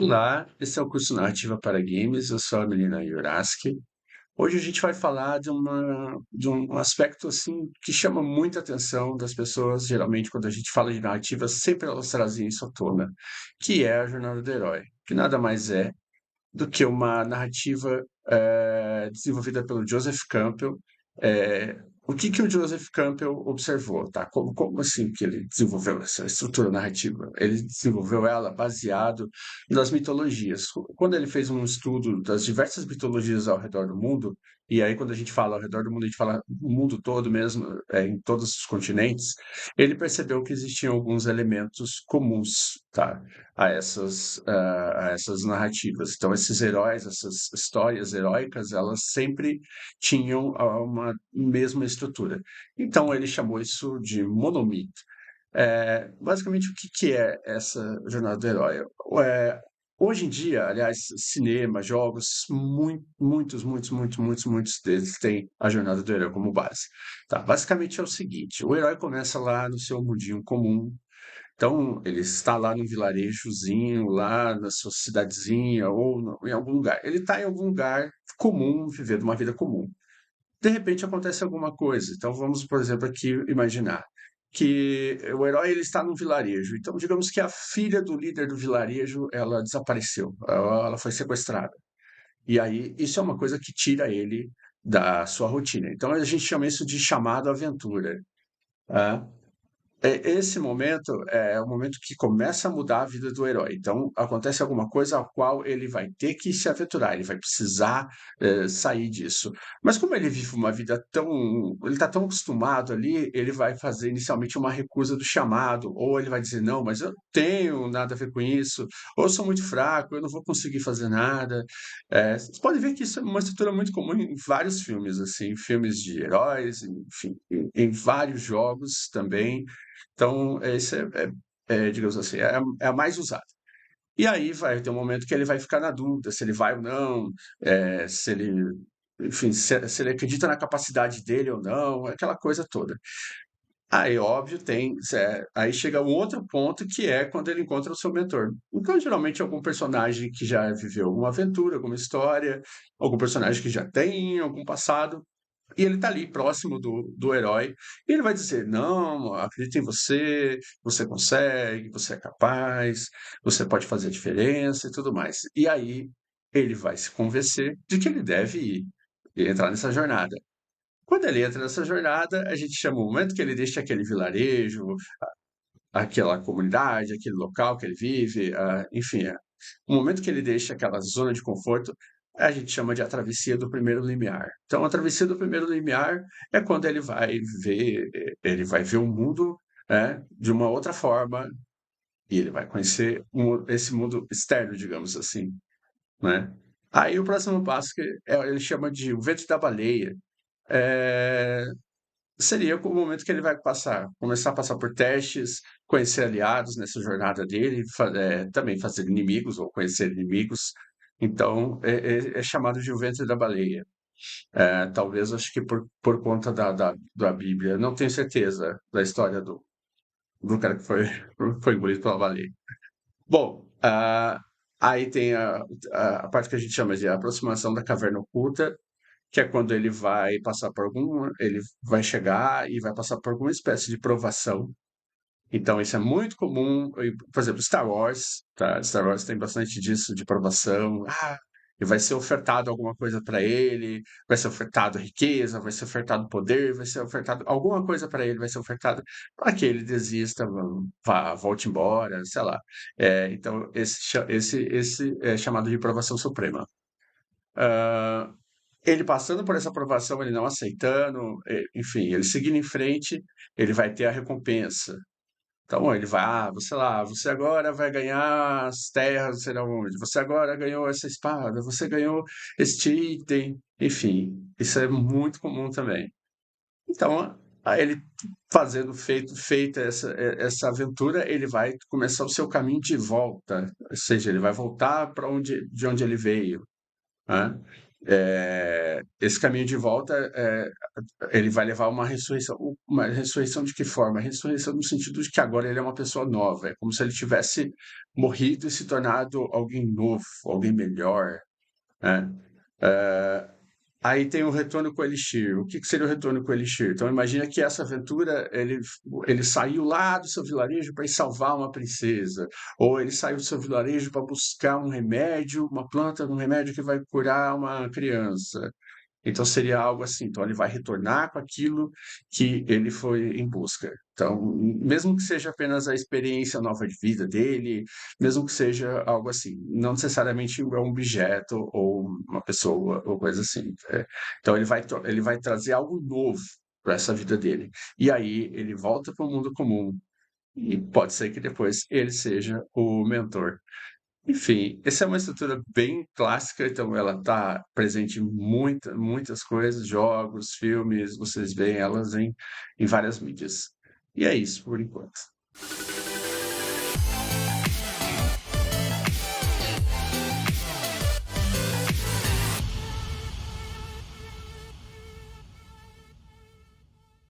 Olá, esse é o curso Narrativa para Games, eu sou a Melina Juraski. Hoje a gente vai falar de um aspecto assim que chama muita atenção das pessoas, geralmente quando a gente fala de narrativa, sempre elas trazem isso à tona, que é a jornada do herói, que nada mais é do que uma narrativa desenvolvida pelo Joseph Campbell. O que o Joseph Campbell observou, tá? Como assim que ele desenvolveu essa estrutura narrativa? Ele desenvolveu ela baseado nas mitologias. Quando ele fez um estudo das diversas mitologias ao redor do mundo, e aí quando a gente fala ao redor do mundo, a gente fala o mundo todo mesmo, em todos os continentes, ele percebeu que existiam alguns elementos comuns, tá? A essas narrativas. Então, esses heróis, essas histórias heróicas, elas sempre tinham uma mesma estrutura. Então, ele chamou isso de monomito. Basicamente, o que é essa jornada do herói? É, Hoje em dia, aliás, cinema, jogos, muitos deles têm a jornada do herói como base. Tá? Basicamente é o seguinte: o herói começa lá no seu mundinho comum, então, ele está lá num vilarejozinho, lá na sua cidadezinha ou em algum lugar. Ele está em algum lugar comum, vivendo uma vida comum. De repente acontece alguma coisa. Então, vamos, por exemplo, aqui imaginar que o herói ele está num vilarejo. Então, digamos que a filha do líder do vilarejo ela desapareceu, ela foi sequestrada. E aí, isso é uma coisa que tira ele da sua rotina. Então, a gente chama isso de chamado aventura. Tá? Esse momento é o momento que começa a mudar a vida do herói. Então, acontece alguma coisa a qual ele vai ter que se aventurar, ele vai precisar sair disso. Mas como ele vive uma vida tão, ele está tão acostumado ali, ele vai fazer inicialmente uma recusa do chamado, ou ele vai dizer, não, mas eu não tenho nada a ver com isso, ou eu sou muito fraco, eu não vou conseguir fazer nada. Vocês podem ver que isso é uma estrutura muito comum em vários filmes, assim, filmes de heróis, enfim, em vários jogos também. Então, esse digamos assim, é a mais usada. E aí vai ter um momento que ele vai ficar na dúvida se ele vai ou não, se ele, enfim, se ele acredita na capacidade dele ou não, aquela coisa toda. Aí, óbvio, aí chega um outro ponto que é quando ele encontra o seu mentor. Então, geralmente, algum personagem que já viveu alguma aventura, alguma história, algum personagem que já tem algum passado, e ele está ali próximo do herói, e ele vai dizer: Não, acredita em você, você consegue, você é capaz, você pode fazer a diferença e tudo mais. E aí ele vai se convencer de que ele deve ir e entrar nessa jornada. Quando ele entra nessa jornada, a gente chama o momento que ele deixa aquele vilarejo, aquela comunidade, aquele local que ele vive, enfim, o momento que ele deixa aquela zona de conforto, a gente chama de a travessia do primeiro limiar. Então, a travessia do primeiro limiar é quando ele vai ver o mundo, de uma outra forma e ele vai conhecer esse mundo externo, digamos assim, né? Aí o próximo passo ele chama de o vento da baleia. É, Seria o momento que ele vai começar a passar por testes, conhecer aliados nessa jornada dele, também fazer inimigos ou conhecer inimigos. Então, é chamado de o ventre da baleia. Talvez, acho que por conta da Bíblia, não tenho certeza da história do cara que foi engolido pela baleia. Bom, aí tem a parte que a gente chama de aproximação da caverna oculta, que é quando ele vai chegar e vai passar por alguma espécie de provação. Então, isso é muito comum, por exemplo, Star Wars, tá? Star Wars tem bastante disso, de provação. E vai ser ofertado alguma coisa para ele, vai ser ofertado riqueza, vai ser ofertado poder, vai ser ofertado alguma coisa para ele, vai ser ofertado para que ele desista, volte embora, sei lá. Então, esse é chamado de provação suprema. Ah, Ele passando por essa aprovação, ele não aceitando, enfim, ele seguindo em frente, ele vai ter a recompensa. Então ele vai, você lá, você agora vai ganhar as terras, não sei lá onde, você agora ganhou essa espada, você ganhou este item, enfim, isso é muito comum também. Então, aí ele feita essa aventura, ele vai começar o seu caminho de volta, ou seja, ele vai voltar de onde ele veio, né? Esse caminho de volta, ele vai levar a uma ressurreição de que forma? A ressurreição no sentido de que agora ele é uma pessoa nova, é como se ele tivesse morrido e se tornado alguém novo, alguém melhor, né? Eh, Aí tem o retorno com o Elixir. O que que seria o retorno com o Elixir? Então imagina que essa aventura, ele saiu lá do seu vilarejo para ir salvar uma princesa, ou ele saiu do seu vilarejo para buscar um remédio, uma planta, um remédio que vai curar uma criança. Então seria algo assim. Então ele vai retornar com aquilo que ele foi em busca. Então, mesmo que seja apenas a experiência nova de vida dele, mesmo que seja algo assim, não necessariamente é um objeto ou uma pessoa ou coisa assim. Então ele vai trazer algo novo para essa vida dele. E aí ele volta para o mundo comum e pode ser que depois ele seja o mentor. Enfim, essa é uma estrutura bem clássica, então ela está presente em muitas coisas, jogos, filmes, vocês veem elas em várias mídias. E é isso por enquanto.